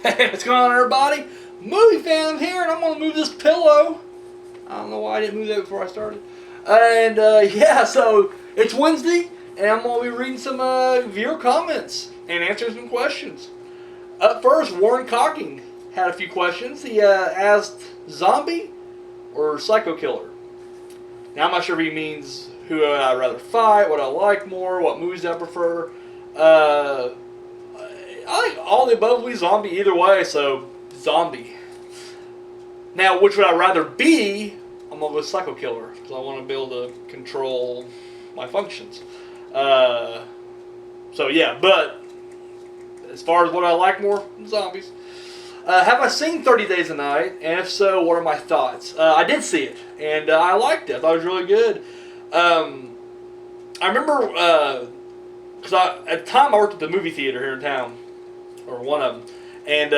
Hey, what's going on, everybody? Movie Fan here, and I'm gonna move this pillow. I don't know why I didn't move that before I started. And yeah, so it's Wednesday, and I'm gonna be reading some viewer comments and answering some questions. Up first, Warren Cocking had a few questions. He asked zombie or psycho killer. Now I'm not sure if he means who I'd rather fight, what I like more, what movies I prefer. I like all the above. We zombie either way, so zombie. Now, which would I rather be? I'm gonna go psycho killer because I want to be able to control my functions. So yeah, but as far as what I like more, zombies. Have I seen 30 Days a Night? And if so, what are my thoughts? I did see it, and I liked it. I thought it was really good. I remember because at the time I worked at the movie theater here in town, or one of them, and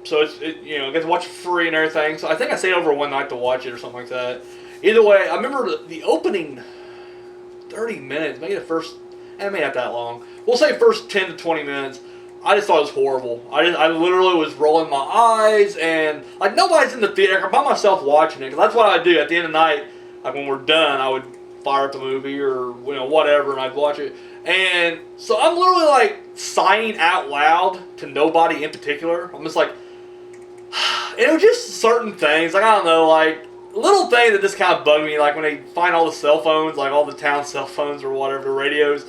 so I get to watch it free and everything. So I think I stayed over one night to watch it or something like that. Either way, I remember the opening 30 minutes, maybe the first, maybe not that long. We'll say first 10 to 20 minutes. I just thought it was horrible. I literally was rolling my eyes, and like nobody's in the theater. I'm by myself watching it because that's what I do at the end of the night. Like when we're done, I would fire up the movie or whatever, and I'd watch it. And so I'm literally like sighing out loud to nobody in particular. I'm just like, and it was just certain things. Like I don't know, like little things that just kind of bug me. Like when they find all the cell phones, like all the town cell phones or whatever, the radios.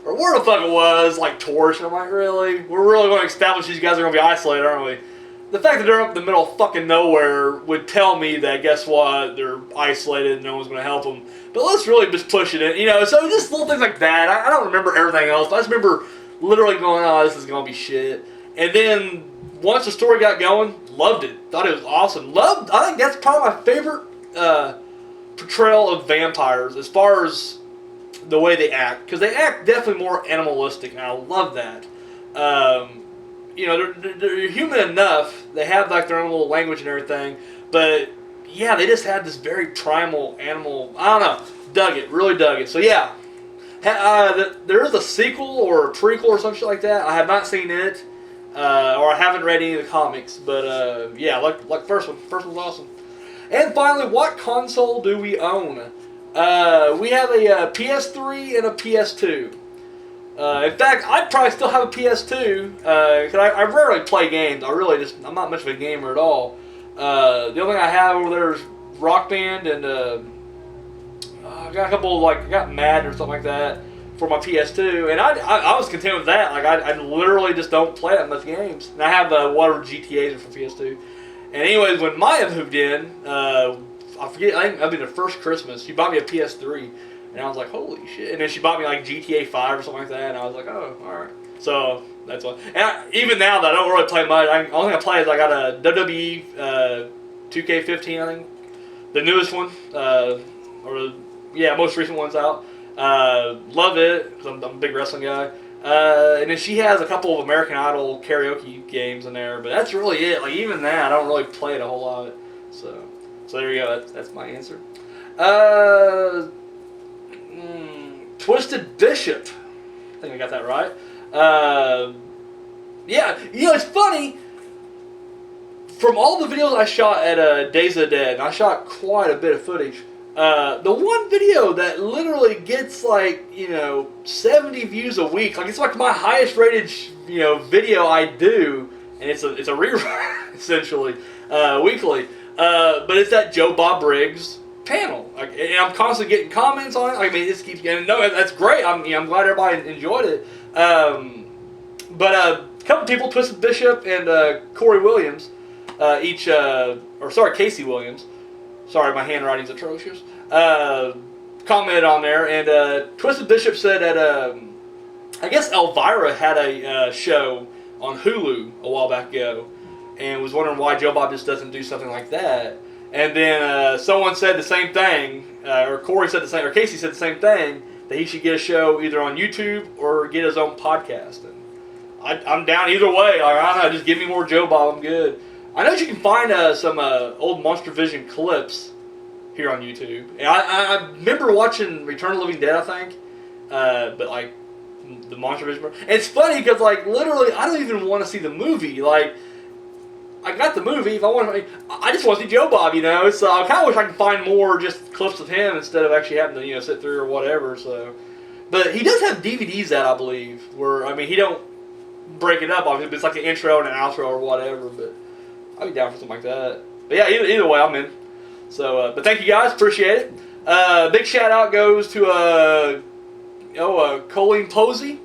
Or where the fuck it was, like torch. And I'm like, really? We're really going to establish these guys are going to be isolated, aren't we? The fact that they're up in the middle of fucking nowhere would tell me that, guess what, they're isolated and no one's going to help them. But let's really just push it in, so just little things like that. I don't remember everything else, but I just remember literally going, oh, this is going to be shit. And then once the story got going, loved it. Thought it was awesome. I think that's probably my favorite portrayal of vampires as far as the way they act, because they act definitely more animalistic, and I love that. They're human enough. They have like their own little language and everything, but yeah, they just had this very primal animal. I don't know. Dug it. Really dug it. So yeah, there is a sequel or a prequel or some shit like that. I have not seen it, or I haven't read any of the comics. But yeah, like first one. First one's awesome. And finally, what console do we own? We have a PS3 and a PS2. In fact, I'd probably still have a PS2 because I rarely play games. I'm not much of a gamer at all. The only thing I have over there is Rock Band, and I got a couple I got Madden or something like that for my PS2, and I was content with that. Like I literally just don't play that much games, and I have whatever GTA's are for PS2. And anyways, when Maya moved in, I forget, I think that'd be the first Christmas, she bought me a PS3, and I was like, holy shit. And then she bought me like GTA 5 or something like that, and I was like, oh, alright. So, that's why. And even now that I don't really play much, the only thing I play is I got a WWE 2K15, I think. The newest one, most recent one's out. Love it, because I'm a big wrestling guy. And then she has a couple of American Idol karaoke games in there, but that's really it. Like, even that, I don't really play it a whole lot. So there you go. That's my answer. Twisted Bishop. I think I got that right. Yeah, it's funny. From all the videos I shot at Days of the Dead, and I shot quite a bit of footage. The one video that literally gets 70 views a week, like it's like my highest rated video I do, and it's a rerun essentially weekly. But it's that Joe Bob Briggs panel, and I'm constantly getting comments on it. I mean, this keeps getting that's great. I'm glad everybody enjoyed it. But a couple people, Twisted Bishop and Corey Williams, Casey Williams. Sorry, my handwriting's atrocious. Commented on there, and Twisted Bishop said that I guess Elvira had a show on Hulu a while back ago, and was wondering why Joe Bob just doesn't do something like that. And then someone said the same thing, or Corey said the same, or Casey said the same thing, that he should get a show either on YouTube or get his own podcast. And I'm down either way. I don't know, just give me more Joe Bob, I'm good. I know you can find some old Monster Vision clips here on YouTube. And I remember watching Return of the Living Dead, I think, but like the Monster Vision. And it's funny because like literally, I don't even want to see the movie. Like, I got the movie. If I want, I just want to see Joe Bob. So I kind of wish I could find more just clips of him instead of actually having to sit through or whatever. So, but he does have DVDs out, I believe. Where he don't break it up. Obviously, but it's like an intro and an outro or whatever. But I'd be down for something like that. But yeah, either way, I'm in. So, but thank you guys, appreciate it. Big shout out goes to Colleen Posey.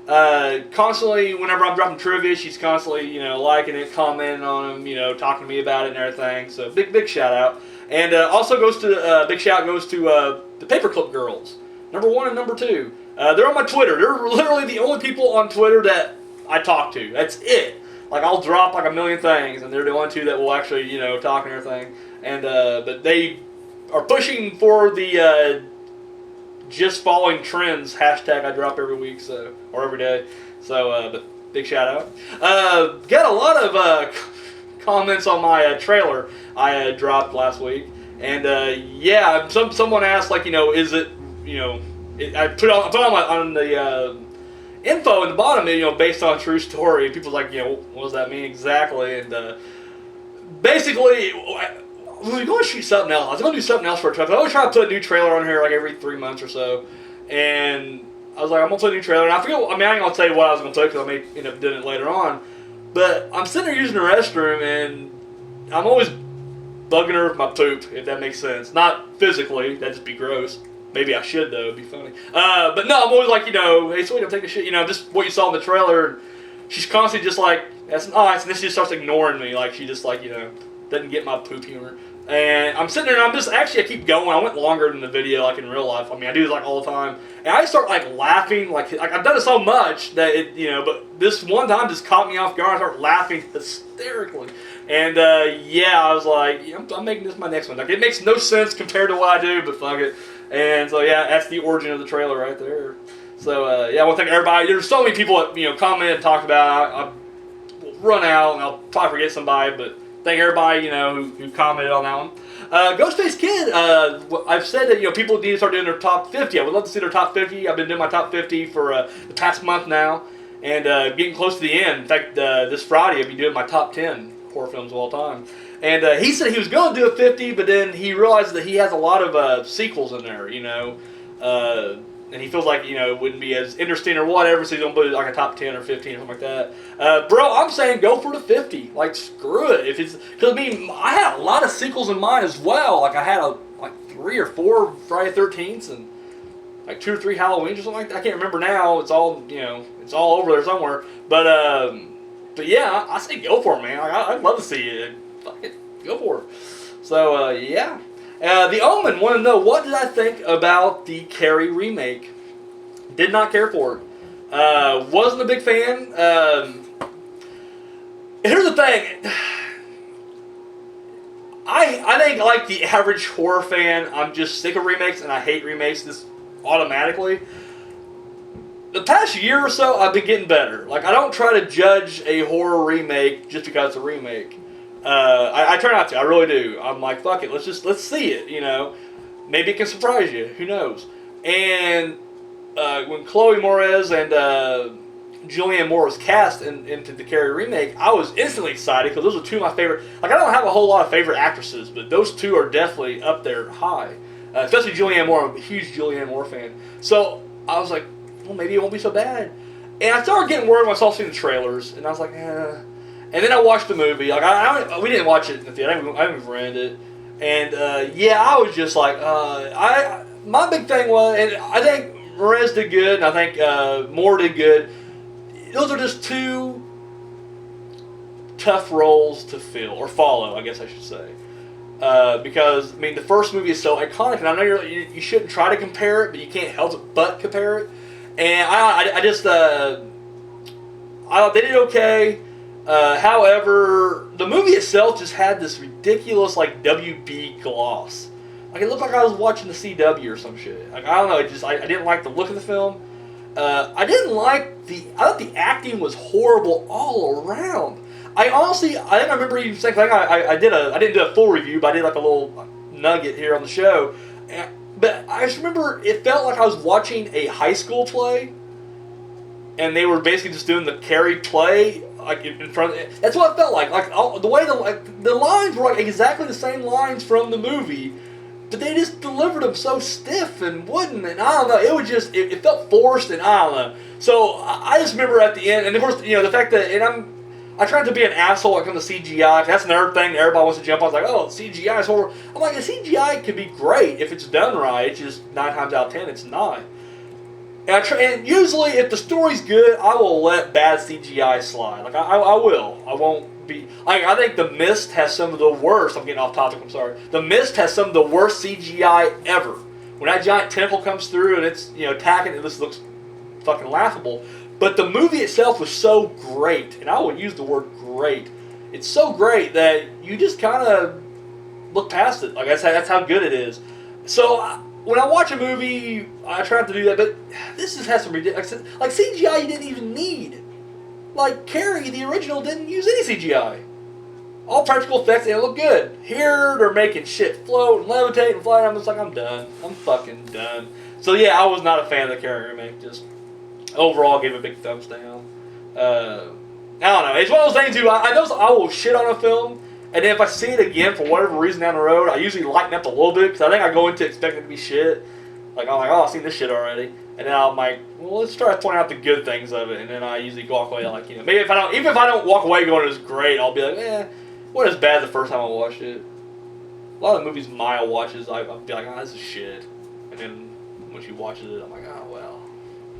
Constantly, whenever I'm dropping trivia, she's constantly, liking it, commenting on them, talking to me about it and everything. So big shout out. And also big shout goes to the Paperclip Girls, number 1 and number 2. They're on my Twitter. They're literally the only people on Twitter that I talk to. That's it. Like I'll drop like a million things, and they're the only 2 that will actually, talk and everything. And but they are pushing for the just following trends hashtag I drop every week, or every day. So, but big shout out. Got a lot of comments on my trailer I dropped last week, and yeah, someone asked like, is it, I put on the info in the bottom, based on true story, and people like, what does that mean exactly? And basically, we were going to shoot something else. I was going to do something else for a trailer. I always try to put a new trailer on here like every 3 months or so. And I was like, I'm going to put a new trailer. And I forget, I ain't going to tell you what I was going to put because I may end up doing it later on. But I'm sitting there using the restroom and I'm always bugging her with my poop, if that makes sense. Not physically, that'd just be gross. Maybe I should though, it'd be funny. But no, I'm always like, hey sweetie, I'm taking a shit. Just what you saw in the trailer. She's constantly just like, that's nice. And then she just starts ignoring me. Like she just like, doesn't get my poop humor. And I'm sitting there and I keep going. I went longer than the video, like in real life. I do this like all the time. And I start like laughing, like I've done it so much that it, but this one time just caught me off guard. I start laughing hysterically. And yeah, I was like, I'm making this my next one. Like it makes no sense compared to what I do, but fuck it. And so yeah, that's the origin of the trailer right there. So yeah, I want to thank everybody. There's so many people that commented and talked about it. I'll run out and I'll probably forget somebody, but thank everybody, who commented on that one. Ghostface Kid, I've said that, people need to start doing their top 50. I would love to see their top 50. I've been doing my top 50 for the past month now, and getting close to the end. In fact, this Friday I'll be doing my top 10 horror films of all time. And he said he was going to do a 50, but then he realized that he has a lot of sequels in there, and he feels like, it wouldn't be as interesting or whatever, so he's going to put it like a top 10 or 15 or something like that. Bro, I'm saying go for the 50. Like, screw it. Because, I had a lot of sequels in mind as well. Like, I had, 3 or 4 Friday 13ths and, 2 or 3 Halloweens or something like that. I can't remember now. It's all, it's all over there somewhere. But yeah, I say go for it, man. I'd love to see it. Fuck it. Go for it. So, yeah. The Omen wanted to know, what did I think about the Carrie remake? Did not care for it. Wasn't a big fan. Here's the thing. I think, like the average horror fan, I'm just sick of remakes and I hate remakes this automatically. The past year or so, I've been getting better. Like, I don't try to judge a horror remake just because it's a remake. I try not to. I really do. I'm like, fuck it. Let's see it. Maybe it can surprise you. Who knows? And when Chloe Moretz and Julianne Moore was cast into the Carrie remake, I was instantly excited because those are 2 of my favorite. Like, I don't have a whole lot of favorite actresses, but those 2 are definitely up there high. Especially Julianne Moore. I'm a huge Julianne Moore fan. So I was like, well, maybe it won't be so bad. And I started getting worried when I started seeing the trailers, and I was like, eh. And then I watched the movie. Like we didn't watch it in the theater. I haven't rented it. And yeah, I was just like, my big thing was, and I think Moretz did good, and I think Moore did good. Those are just 2 tough roles to fill or follow, I guess I should say. Because the first movie is so iconic, and I know you shouldn't try to compare it, but you can't help but compare it. And I just they did okay. However, the movie itself just had this ridiculous WB gloss. Like it looked like I was watching the CW or some shit. Like I don't know, I didn't like the look of the film. I thought the acting was horrible all around. I think I remember even saying, I didn't do a full review, but I did like a little nugget here on the show. But I just remember it felt like I was watching a high school play. and they were basically just doing the Carrie play like in front. That's what it felt like. Like the way the lines were like exactly the same lines from the movie, but they just delivered them so stiff and wooden, and I don't know. It was just it felt forced, and I don't know. So I just remember at the end, and of course the fact that I tried to be an asshole when it comes to CGI. That's another thing that everybody wants to jump on. It's like, oh, CGI is horrible. I'm like, the CGI can be great if it's done right. It's just 9 times out of 10, it's not. And usually, if the story's good, I will let bad CGI slide. Like, I will. I won't be... I think The Mist has some of the worst... I'm getting off topic, I'm sorry. The Mist has some of the worst CGI ever. When that giant tentacle comes through and it's, attacking, this looks fucking laughable. But the movie itself was so great, and I would use the word great. It's so great that you just kind of look past it. Like that's how good it is. So when I watch a movie, I try not to do that. But this just has some ridiculous, like CGI you didn't even need. Like Carrie, the original, didn't use any CGI. All practical effects, and it looked good. Here they're making shit float and levitate and fly. And I'm just like, I'm done. I'm fucking done. So yeah, I was not a fan of the Carrie remake. Just overall, gave a big thumbs down. I don't know. It's one of those things too. I know I will shit on a film, and then if I see it again for whatever reason down the road, I usually lighten up a little bit because I think I go into expecting it to be shit. Like I'm like, oh, I've seen this shit already, and then I'm like, well, let's try to point out the good things of it, and then I usually walk away like, maybe if I don't, even if I don't walk away going it was great, I'll be like, it wasn't as bad the first time I watched it. A lot of the movies Maya watches, I'll be like, oh, this is shit, and then when she watches it, I'm like, oh well.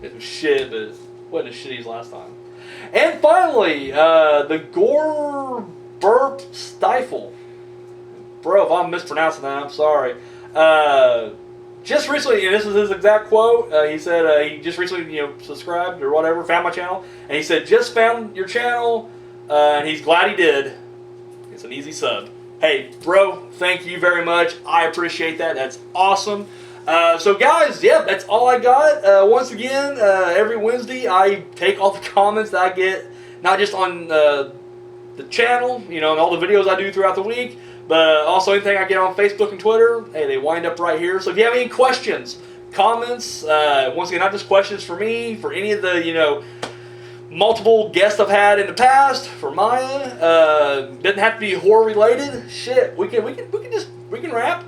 It was shit, but it wasn't as shitty as last time. And finally, the Gore Burp Stifle. Bro, if I'm mispronouncing that, I'm sorry. Just recently, and this is his exact quote, he said he just recently subscribed or whatever, found my channel, and he said, just found your channel, and he's glad he did. It's an easy sub. Hey, bro, thank you very much. I appreciate that. That's awesome. So guys, that's all I got. Once again, every Wednesday I take all the comments that I get, not just on the channel, and all the videos I do throughout the week, but also anything I get on Facebook and Twitter. Hey, they wind up right here. So if you have any questions, comments, once again, not just questions for me, for any of the, multiple guests I've had in the past, for Maya, doesn't have to be horror related. Shit, we can rap.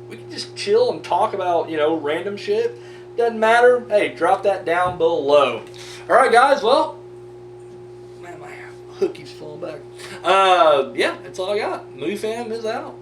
We can just chill and talk about, random shit. Doesn't matter. Hey, drop that down below. Alright, guys, well, man, my hook keeps falling back. That's all I got. Movie Fam is out.